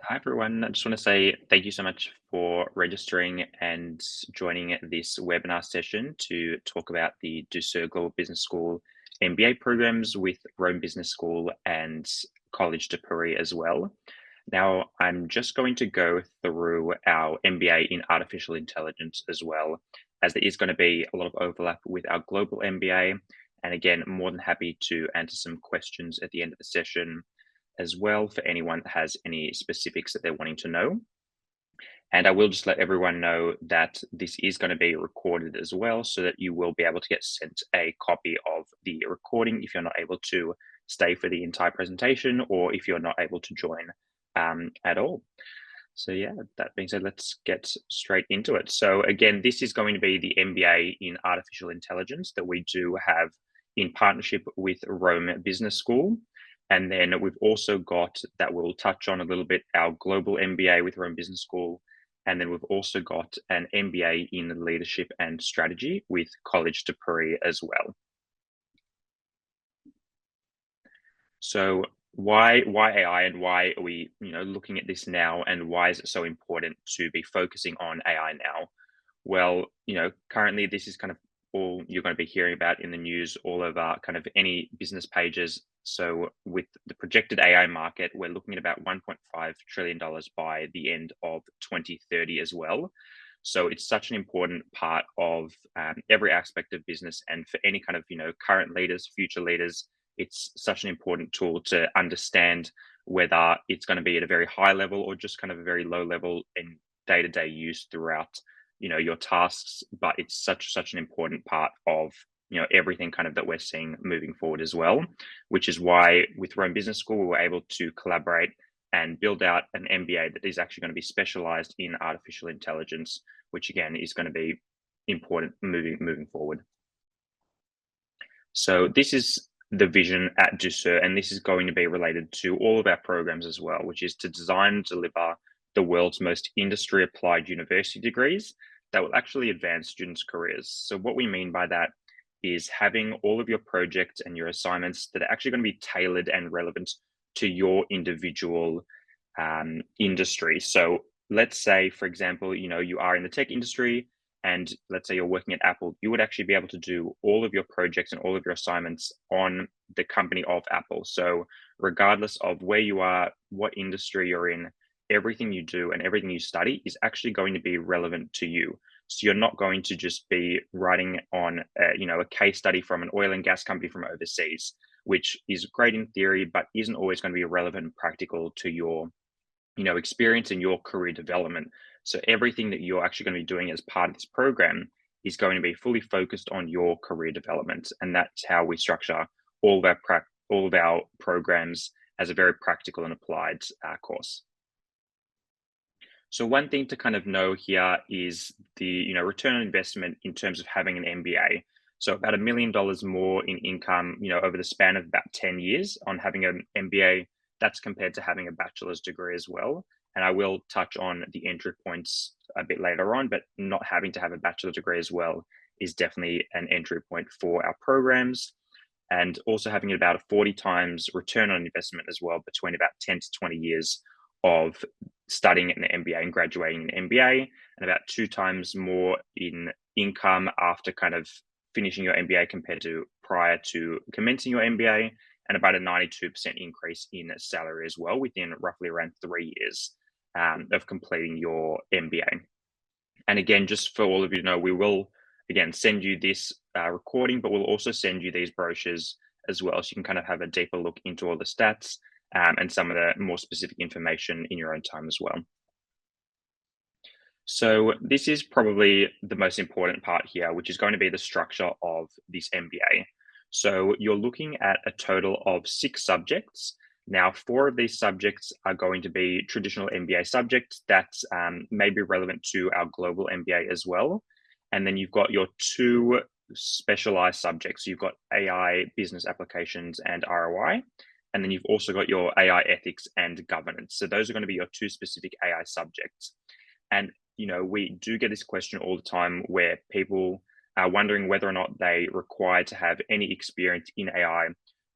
Hi, everyone. I just want to say thank you so much for registering and joining this webinar session to talk about the Ducere Global Business School MBA programs with Rome Business School and College de Paris as well. Now, I'm just going to go through our MBA in Artificial Intelligence as well, as there is going to be a lot of overlap with our Global MBA. And again, more than happy to answer some questions at the end of the session as well for anyone that has any specifics that they're wanting to know. And I will just let everyone know that this is going to be recorded as well, so that you will be able to get sent a copy of the recording if you're not able to stay for the entire presentation or if you're not able to join at all. So yeah, that being said, let's get straight into it. So again, this is going to be the MBA in Artificial Intelligence that we do have in partnership with Rome Business School. And then we've also got that we'll touch on a little bit our global MBA with Rome Business School. And then we've also got an MBA in Leadership and Strategy with College de Paris as well. So why AI and why are we looking at this now, and why is it so important to be focusing on AI now? Well, currently this is kind of all you're going to be hearing about in the news all over kind of any business pages. So with the projected AI market, we're looking at about $1.5 trillion by the end of 2030 as well. So it's such an important part of every aspect of business, and for any kind of current leaders, future leaders, it's such an important tool to understand whether it's going to be at a very high level or just kind of a very low level in day-to-day use throughout your tasks. But it's such an important part of everything kind of that we're seeing moving forward as well, which is why with Rome Business School we were able to collaborate and build out an MBA that is actually going to be specialized in artificial intelligence, which again is going to be important moving forward. So this is the vision at Ducere, and this is going to be related to all of our programs as well, which is to design and deliver the world's most industry applied university degrees that will actually advance students' careers. So what we mean by that is having all of your projects and your assignments that are actually going to be tailored and relevant to your individual industry. So let's say, for example, you are in the tech industry, and let's say you're working at Apple, you would actually be able to do all of your projects and all of your assignments on the company of Apple. So regardless of where you are, what industry you're in, everything you do and everything you study is actually going to be relevant to you. So you're not going to just be writing on a case study from an oil and gas company from overseas, which is great in theory, but isn't always going to be relevant and practical to your experience and your career development. So everything that you're actually going to be doing as part of this program is going to be fully focused on your career development, and that's how we structure all of our programs as a very practical and applied course. So one thing to kind of know here is the return on investment in terms of having an MBA. So about $1 million more in income, over the span of about 10 years on having an MBA. That's compared to having a bachelor's degree as well. And I will touch on the entry points a bit later on, but not having to have a bachelor's degree as well is definitely an entry point for our programs. And also having about a 40 times return on investment as well, between about 10 to 20 years of studying an MBA and graduating an MBA, and about 2 times more in income after kind of finishing your MBA compared to prior to commencing your MBA, and about a 92% increase in salary as well within roughly around 3 years of completing your MBA. And again, just for all of you to know, we will again send you this recording, but we'll also send you these brochures as well, so you can kind of have a deeper look into all the stats and some of the more specific information in your own time as well. So this is probably the most important part here, which is going to be the structure of this MBA. So you're looking at a total of 6 subjects. Now, 4 of these subjects are going to be traditional MBA subjects that may be relevant to our global MBA as well. And then you've got your 2 specialized subjects. You've got AI, business applications, and ROI. And then you've also got your AI ethics and governance. So those are going to be your 2 specific AI subjects. And we do get this question all the time where people are wondering whether or not they require to have any experience in AI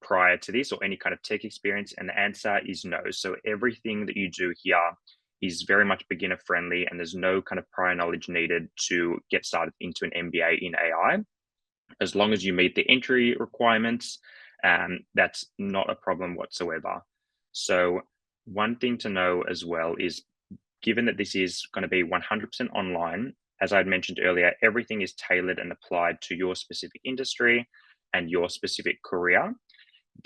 prior to this or any kind of tech experience? And the answer is no. So everything that you do here is very much beginner friendly, and there's no kind of prior knowledge needed to get started into an MBA in AI. As long as you meet the entry requirements, that's not a problem whatsoever. So one thing to know as well is, given that this is going to be 100% online, as I'd mentioned earlier, everything is tailored and applied to your specific industry and your specific career,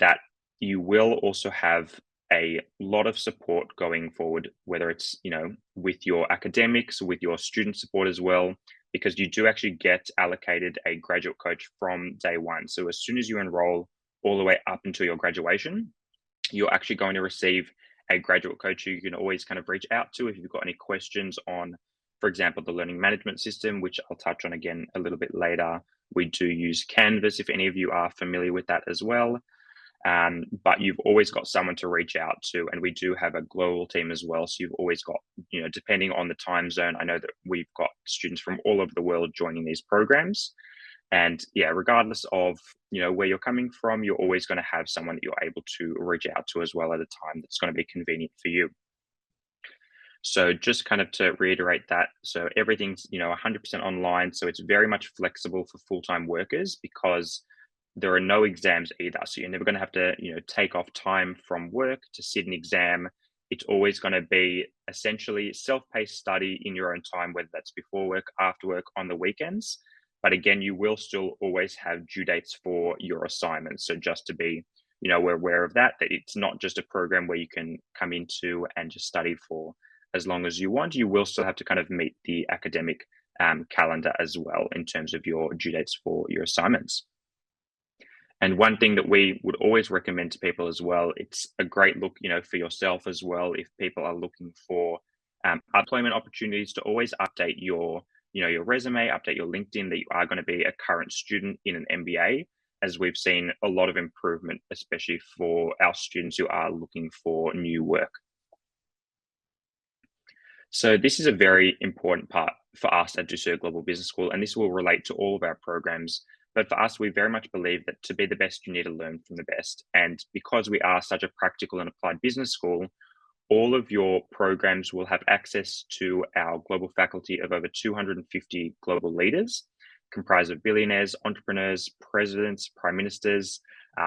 that you will also have a lot of support going forward, whether it's, with your academics, with your student support as well, because you do actually get allocated a graduate coach from day one. So as soon as you enroll all the way up until your graduation, you're actually going to receive a graduate coach who you can always kind of reach out to if you've got any questions on, for example, the learning management system, which I'll touch on again a little bit later. We do use Canvas if any of you are familiar with that as well. But you've always got someone to reach out to, and we do have a global team as well. So you've always got, depending on the time zone, I know that we've got students from all over the world joining these programs. And yeah, regardless of, where you're coming from, you're always going to have someone that you're able to reach out to as well at a time that's going to be convenient for you. So just kind of to reiterate that, so everything's, 100% online. So it's very much flexible for full-time workers, because there are no exams either. So you're never going to have to, take off time from work to sit an exam. It's always going to be essentially self-paced study in your own time, whether that's before work, after work, on the weekends. But again, you will still always have due dates for your assignments. So just to be, we're aware of that it's not just a program where you can come into and just study for as long as you want. You will still have to kind of meet the academic calendar as well in terms of your due dates for your assignments. And one thing that we would always recommend to people as well, it's a great look, for yourself as well, if people are looking for employment opportunities, to always update your resume, update your LinkedIn that you are going to be a current student in an MBA, as we've seen a lot of improvement, especially for our students who are looking for new work. So this is a very important part for us at Ducere Global Business School, and this will relate to all of our programs. But for us, we very much believe that to be the best, you need to learn from the best. And because we are such a practical and applied business school, all of your programs will have access to our global faculty of over 250 global leaders, comprised of billionaires, entrepreneurs, presidents, prime ministers,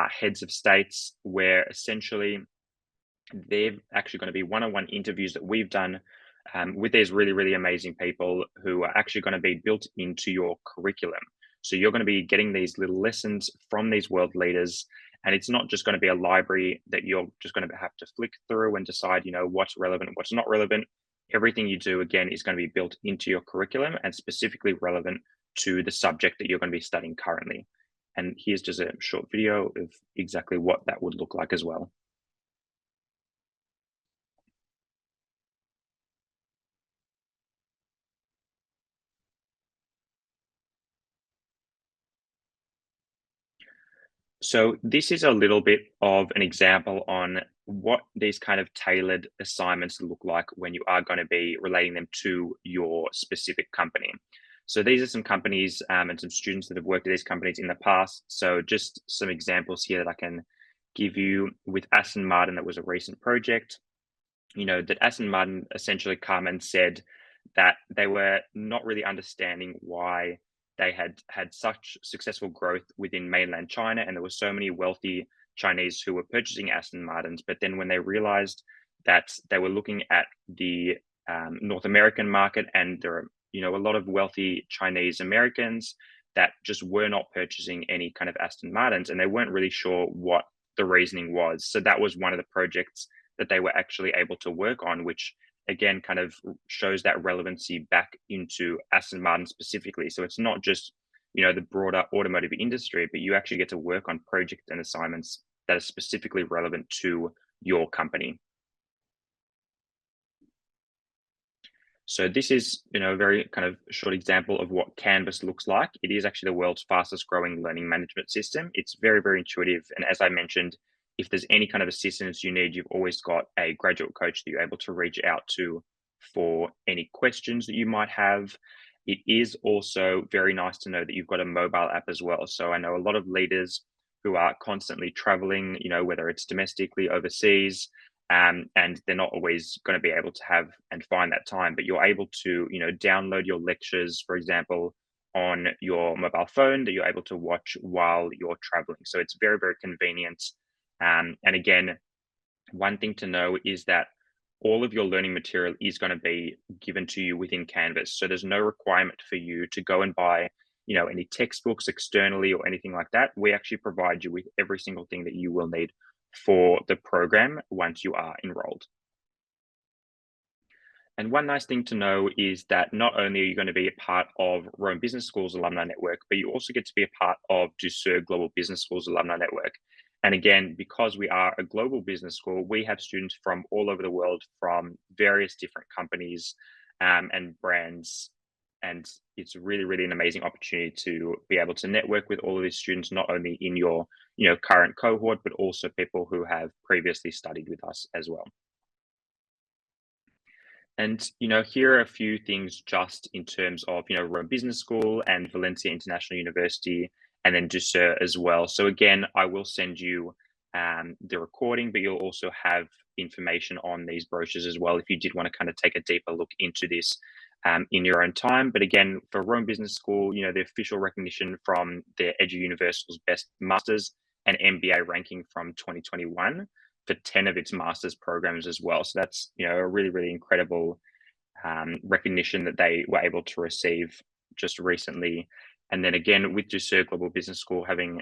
heads of states, where essentially they're actually going to be one-on-one interviews that we've done with these really, really amazing people who are actually going to be built into your curriculum. So you're going to be getting these little lessons from these world leaders, and it's not just going to be a library that you're just going to have to flick through and decide, what's relevant and what's not relevant. Everything you do, again, is going to be built into your curriculum and specifically relevant to the subject that you're going to be studying currently. And here's just a short video of exactly what that would look like as well. So this is a little bit of an example on what these kind of tailored assignments look like when you are going to be relating them to your specific company. So these are some companies and some students that have worked at these companies in the past. So just some examples here that I can give you. With Aston Martin, that was a recent project. That Aston Martin essentially come and said that they were not really understanding why they had such successful growth within mainland China, and there were so many wealthy Chinese who were purchasing Aston Martins. But then when they realized that they were looking at the North American market, and there are a lot of wealthy Chinese Americans that just were not purchasing any kind of Aston Martins, and they weren't really sure what the reasoning was. So that was one of the projects that they were actually able to work on, which again kind of shows that relevancy back into Aston Martin specifically. So it's not just the broader automotive industry, but you actually get to work on projects and assignments that are specifically relevant to your company. So this is a very kind of short example of what Canvas looks like. It is actually the world's fastest growing learning management system. It's very, very intuitive, and as I mentioned, if there's any kind of assistance you need, you've always got a graduate coach that you're able to reach out to for any questions that you might have. It is also very nice to know that you've got a mobile app as well. So I know a lot of leaders who are constantly traveling, whether it's domestically, overseas, and they're not always going to be able to have and find that time, but you're able to, download your lectures, for example, on your mobile phone that you're able to watch while you're traveling. So it's very, very convenient. And again, one thing to know is that all of your learning material is going to be given to you within Canvas. So there's no requirement for you to go and buy, any textbooks externally or anything like that. We actually provide you with every single thing that you will need for the program once you are enrolled. And one nice thing to know is that not only are you going to be a part of Rome Business School's alumni network, but you also get to be a part of Ducere Global Business School's alumni network. And again, because we are a global business school, we have students from all over the world from various different companies and brands. And it's really, really an amazing opportunity to be able to network with all of these students, not only in your, current cohort, but also people who have previously studied with us as well. And here are a few things just in terms of Rome Business School and Valencia International University, and then Ducere as well. So again, I will send you the recording, but you'll also have information on these brochures as well if you did want to kind of take a deeper look into this in your own time. But again, for Rome Business School, the official recognition from the Edu Universal's Best Masters and MBA ranking from 2021 for 10 of its master's programs as well. So that's, a really, really incredible recognition that they were able to receive just recently. And then again, with Ducere Global Business School having,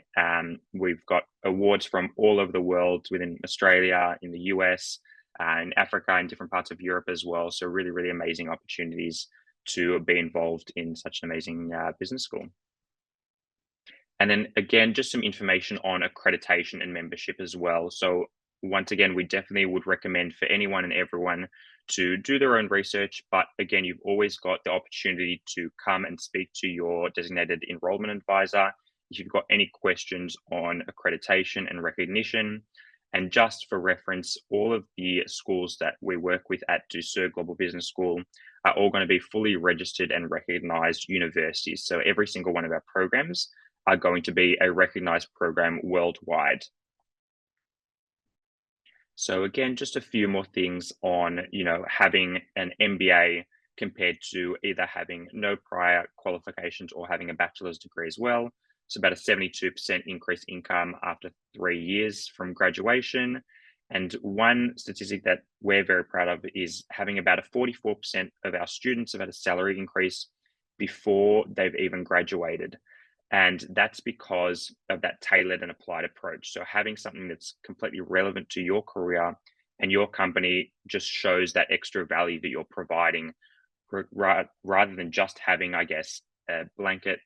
we've got awards from all over the world within Australia, in the US, in Africa, and different parts of Europe as well. So really, really amazing opportunities to be involved in such an amazing business school. And then again, just some information on accreditation and membership as well. So once again, we definitely would recommend for anyone and everyone to do their own research. But again, you've always got the opportunity to come and speak to your designated enrollment advisor if you've got any questions on accreditation and recognition. And just for reference, all of the schools that we work with at Ducere Global Business School are all going to be fully registered and recognized universities. So every single one of our programs are going to be a recognized program worldwide. So again, just a few more things on, having an MBA compared to either having no prior qualifications or having a bachelor's degree as well. So about a 72% increased income after 3 years from graduation. And one statistic that we're very proud of is having about a 44% of our students have had a salary increase before they've even graduated. And that's because of that tailored and applied approach. So having something that's completely relevant to your career and your company just shows that extra value that you're providing rather than just having, I guess, a blanket,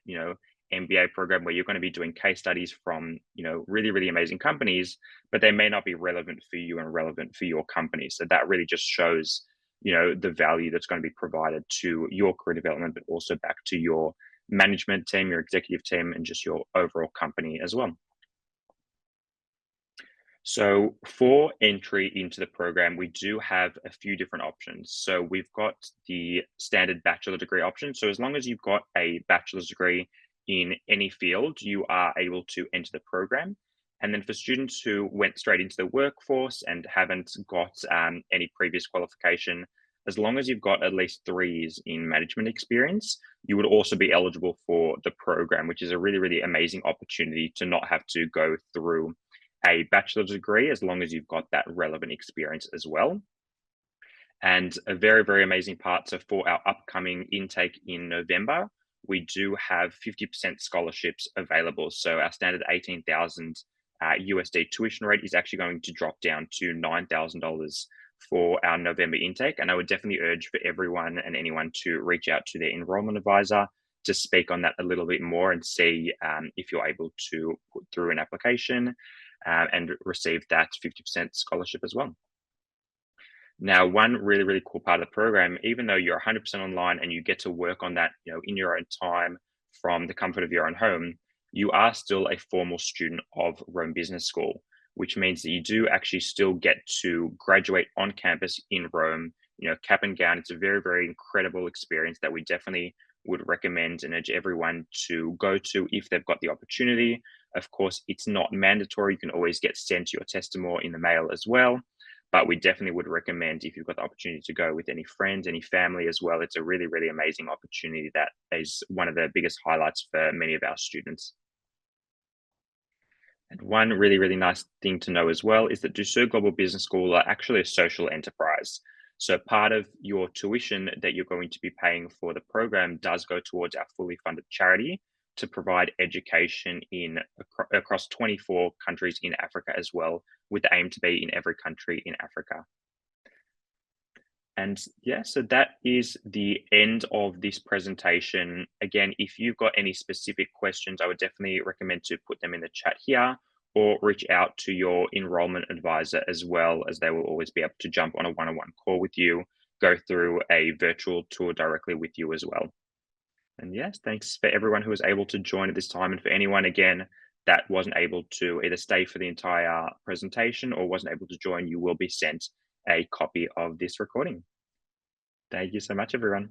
MBA program where you're going to be doing case studies from, really, really amazing companies, but they may not be relevant for you and relevant for your company. So that really just shows, the value that's going to be provided to your career development, but also back to your management team, your executive team, and just your overall company as well. So for entry into the program, we do have a few different options. So we've got the standard bachelor degree option. So as long as you've got a bachelor's degree in any field, you are able to enter the program. And then for students who went straight into the workforce and haven't got any previous qualification, as long as you've got at least 3 years in management experience, you would also be eligible for the program, which is a really, really amazing opportunity to not have to go through a bachelor's degree as long as you've got that relevant experience as well. And a very, very amazing part. So for our upcoming intake in November, we do have 50% scholarships available. So our standard 18,000 USD tuition rate is actually going to drop down to $9,000 for our November intake. And I would definitely urge for everyone and anyone to reach out to their enrollment advisor to speak on that a little bit more and see if you're able to put through an application and receive that 50% scholarship as well. Now, one really, really cool part of the program, even though you're 100% online and you get to work on that, in your own time from the comfort of your own home, you are still a formal student of Rome Business School, which means that you do actually still get to graduate on campus in Rome, cap and gown. It's a very, very incredible experience that we definitely would recommend and urge everyone to go to if they've got the opportunity. Of course, it's not mandatory. You can always get sent your testimonial in the mail as well. But we definitely would recommend if you've got the opportunity to go with any friends, any family as well. It's a really, really amazing opportunity that is one of the biggest highlights for many of our students. And one really, really nice thing to know as well is that Ducere Global Business School are actually a social enterprise. So part of your tuition that you're going to be paying for the program does go towards our fully funded charity to provide education across 24 countries in Africa as well, with the aim to be in every country in Africa. And yeah, so that is the end of this presentation. Again, if you've got any specific questions, I would definitely recommend to put them in the chat here or reach out to your enrollment advisor as well, as they will always be able to jump on a one-on-one call with you, go through a virtual tour directly with you as well. And yes, thanks for everyone who was able to join at this time. And for anyone, again, that wasn't able to either stay for the entire presentation or wasn't able to join, you will be sent a copy of this recording. Thank you so much, everyone.